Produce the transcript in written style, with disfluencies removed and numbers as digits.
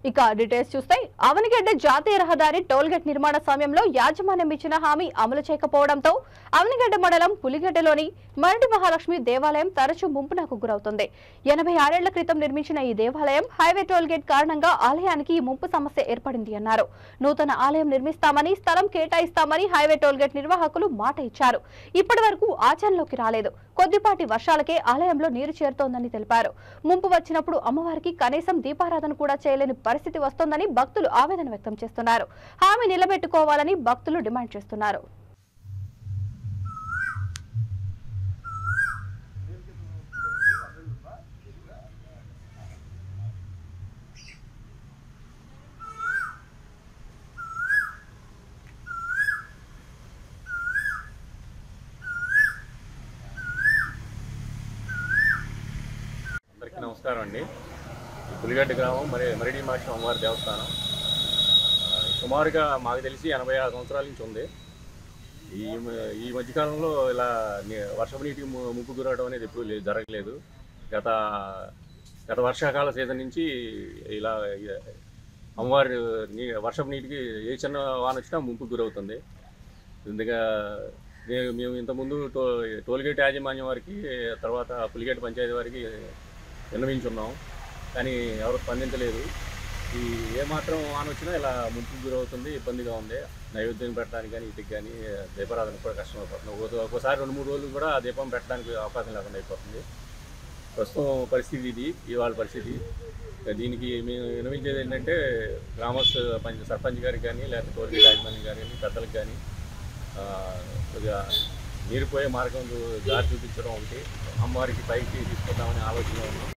ఇక డీటెయిల్స్ చూస్తే అవనిగడ్డ జాతీయ రహదారి టోల్గేట్ నిర్మాణ సమయంలో యాజమాన్యం ఇచ్చిన హామీ అమలు చేయకపోవడంతో అవనిగడ్డ మండలం పులిగడ్డలోని మరటి మహాలక్ష్మి దేవాలయం తరచూ ముంపునకు గురవుతుంది. 86 ఏళ్ల క్రితం నిర్మించిన ఈ దేవాలయం హైవే టోల్గేట్ కారణంగా ఆలయానికి ఈ ముంపు సమస్య ఏర్పడింది అన్నారు. నూతన ఆలయం నిర్మిస్తామని, స్థలం కేటాయిస్తామని హైవే టోల్గేట్ నిర్వాహకులు మాట ఇచ్చారు. ఇప్పటి వరకు ఆచరణలోకి రాలేదు. కొద్దిపాటి వర్షాలకే ఆలయంలో నీరు చేరుతోందని తెలిపారు. ముంపు వచ్చినప్పుడు అమ్మవారికి కనీసం దీపారాధన కూడా చేయలేని పరిస్థితి వస్తోందని భక్తులు ఆవేదన వ్యక్తం చేస్తున్నారు. హామీ నిలబెట్టుకోవాలని భక్తులు డిమాండ్ చేస్తున్నారు. అందరికీ నమస్కారం అండి. పులిగడ్డ గ్రామం మరిడి మాషం అమ్మవారి దేవస్థానం సుమారుగా మాకు తెలిసి 86 సంవత్సరాల నుంచి ఉంది. ఈ మధ్యకాలంలో ఇలా వర్షపు నీటికి ముంపు గురవడం అనేది ఎప్పుడు జరగలేదు. గత వర్షాకాల సీజన్ నుంచి ఇలా అమ్మవారి వర్షపు నీటికి ఏ చిన్న వాన వచ్చినా ముంపు గురవుతుంది. ఇందుగా మేము ఇంతకుముందు టోల్గేట్ యాజమాన్యం వారికి, తర్వాత పులిగడ్డ పంచాయతీ వారికి విన్నవించున్నాం, కానీ ఎవరు స్పందించలేదు. ఏమాత్రం వాన వచ్చినా ఇలా ముంపుకు గురవుతుంది, ఇబ్బందిగా ఉంది. నైవేద్యం పెట్టడానికి కానీ వీటికి కానీ దీపారాధన కూడా కష్టమైపోతుంది. ఒక్కోసారి 2-3 రోజులు కూడా దీపం పెట్టడానికి అవకాశం లేకుండా అయిపోతుంది. ప్రస్తుతం పరిస్థితి ఇది, ఇవాళ పరిస్థితి. దీనికి మేము విన్నవించేది ఏంటంటే సర్పంచ్ గారికి కానీ, లేకపోతే టోల్గేట్ యాజమాన్యం కానీ, పెద్దలకు కానీ కొద్దిగా నీరు పోయే మార్గం దారి చూపించడం ఒకటి, అమ్మవారికి పైకి తీసుకొద్దామనే ఆలోచన ఉన్నాం.